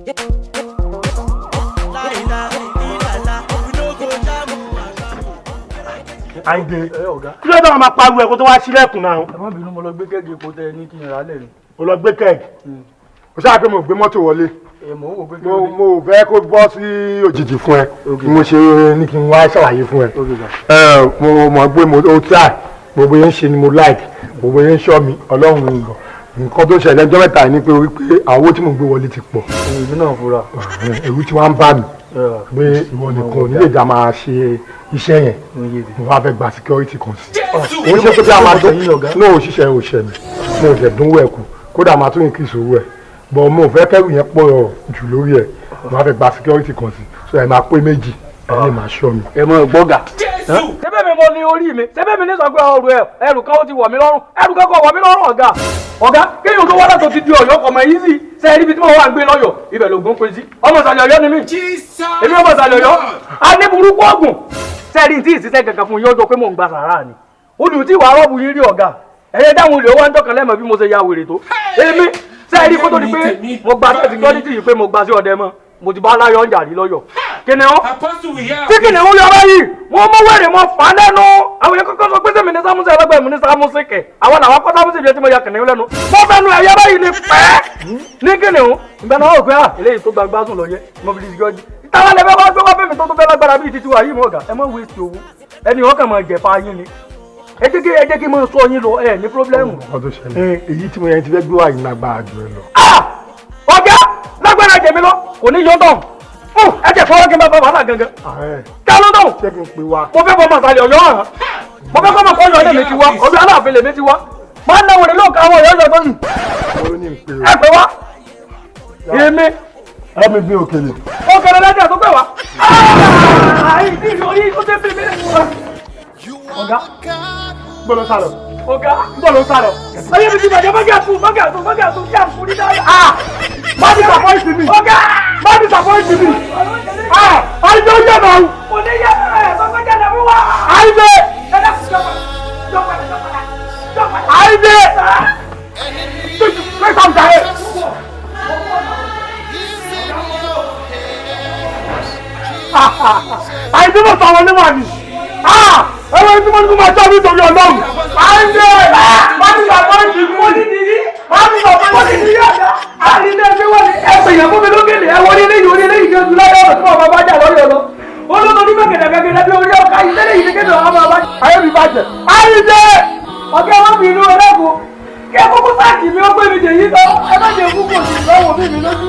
Àìdè kí ló dáwọn máa pariwo ẹ kó tó wá sílẹ̀kùn náà. ẹ má bínú mo lọ gbé kẹ́ẹ̀gì epo tẹ ní kí n rà lẹ̀ ni. o lọ gbé kẹ́ẹ̀gì o ṣáà pé mo gbé mọ́tò wọlé mo fẹ́ kó bọ́ sí òjijì fún ẹ mo ṣe ní kí n wá ṣàlàyé fún ẹ mo mọ̀ pé mo try gbogbo yẹn ń ṣe ni mo like gbogbo yẹn ń ṣọ́ mi ọlọ́run ń lọ nǹkan tó ṣẹlẹ̀ ọjọ́ mẹ́ta ni pé wípé àwọn owó tí mo gbé wọlé ti pọ̀ èmi náà fura ẹ̀rù tí wọ́n ń bà mí pé ìwọ nìkan ò ní lè dá máa ṣe iṣẹ́ yẹn mo wá fẹ́ gba security kan sí i ó ṣe pé bí a máa dún ní òṣìṣẹ́ òṣèlú mo ò jẹ́ dúnwó ẹ̀ kù kódà máa tún increase owó ẹ̀ bọ̀ mo fẹ́ kẹ́rù yẹn pọ̀ jù lórí ẹ̀ mo wá fẹ́ gba security kan sí i so ẹ̀ máa pé méjì ẹ̀ lè máa ṣọ́ mi. ẹ mọ gbọ́gà. sẹ́bẹ̀ mi mo ní orí mi sẹ́bẹ̀ mi ní sọ pé ọrùn ẹrù kan ó ti wọ̀ mí lọ́rùn ẹrù kan kò wọ̀ mí lọ́rùn ọ̀gá kéèyàn tó wá látọ̀ ti di ọ̀yọ́ kọ̀mọ̀ yìí sí sẹ́yìn níbi tí mo wà ń gbé lọ́yọ̀ ibẹ̀ lògùn pé sí ọmọ ìsàlẹ̀ ọ̀yọ́ ni mí èmi ọmọ ìsàlẹ̀ ọ̀yọ́ a ní burúkú ọ̀gùn sẹ́yìn tí ìṣiṣẹ́ kankan fún yín ọjọ́ pé mò ń gba sàrà ni olùtí wàá rọ́ọ̀bù yín rí ọ̀gá ẹ̀yẹ dáhùn olè owó ń tọ́kàn lẹ́mọ̀ bí mo ṣe ya wèrè tó èmi sẹ́yìn kó tó di pé mo gba security yìí pé mo gba sí ọdẹ mọ́ mo ti bá aláyọ̀ ń jà rí lọ́yọ̀ kìnìún tí kìnìún yọ báyìí mo mọ wẹ̀rẹ̀ mo fà á lẹ́nu àwọn yẹn kọ́kọ́ sọ pé sẹ́mi ní sámúsẹ́ ẹlẹ́gbẹ̀ẹ́ mi ní sámúsẹ́ kẹ̀ àwọn làwọn kọ́ sámúsẹ́ ìbí ẹ tí mo ya kìnìún lẹ́nu mo fẹ́nu ẹ̀yẹ báyìí ni pẹ́ ní kìnìún ìgbà náà ó gbé eléyìí tó gbàgbá sùn lọ yẹ mo fi di security ìtara lẹ́fẹ́ wá gbé wá fẹ́mi tó fẹ́ lágbára bíi titi wa yìí mọ̀ ọ̀gá ẹ mọ̀ waste owó ẹni ọkàn máa jẹ̀fà yín ni ẹ jẹ́ kí n máa sọ yín lọ ẹ ní pírọ́blẹ́mù. ọdún ṣẹlẹ̀ èyí tí mo yẹn ti fẹ́ gbé wá yìí lágbára jù ẹ lọ. ọ̀gá lágbára jẹ̀mí lọ kò ní yọ dán ẹ jẹ́ fọwọ́ kí n bá bá wàhálà gangan. ká ló dán. ṣé kí n pè wá. mo fẹ́ bọ́ màsàlẹ̀ ọ̀yọ́ hàn mo fẹ́ kọ́ mọ̀ kọ́ ọ̀yọ́ mi ti wá ọdún aláàfin lèmi ti wá máa ń náwó ní lóòkà àwọn ọ̀yọ́ ọ̀yọ́ tó yìí. ẹ pè wá. èmi. ẹ mi gbé òkèlè. òkèlè lẹ́jẹ̀ tó pè wá. ìdí ìṣòrí ó dé bí mi. ọ̀gá gbọ́dọ̀ sálọ. ọ̀gá gbọ́dọ̀ sálọ. ayé mi ti bàjẹ́ mọ́gàtún kí a fún ní dáadáa. má disappoint mi. ọ̀gá má disappoint mi. àìdè ó yẹ náà. kò ní yẹ ẹ̀ tó kọjá lẹ́mú wá. àìdè. àìdè. ṣé sàmùsà yẹ. àìdè mo sọ wọn ní wà ní. ẹ̀rọ tí mo ní kó máa jọ́ nítorí ọlọ́run. àìdè. má disappoint mi. mo ní nìyí. má disappoint mi. àìdè ẹgbẹ́ wọ́n ní ẹgbẹ́ yẹn fún mi lókèlè ẹ̀wọ̀n ní eléyìí orí eléyìí kejì láyé ọ̀rọ̀ tí wọ́n máa bá jà lọ́yọ̀ lọ. olóòtú ní gbẹ̀gẹ̀dẹ̀gẹ̀dẹ̀ bí orí ọkà yìí tẹ́lẹ̀ yìí kéde ọ̀hún máa bá. ayé mi bàjẹ́. àìdè. ọ̀gá wọn fi inú ẹlẹ́kùn kí ẹ kókó sáàkì mi ó gbé mi dè yí lọ ẹ má jẹ kúkú òsì lọ́wọ́ mi lójú.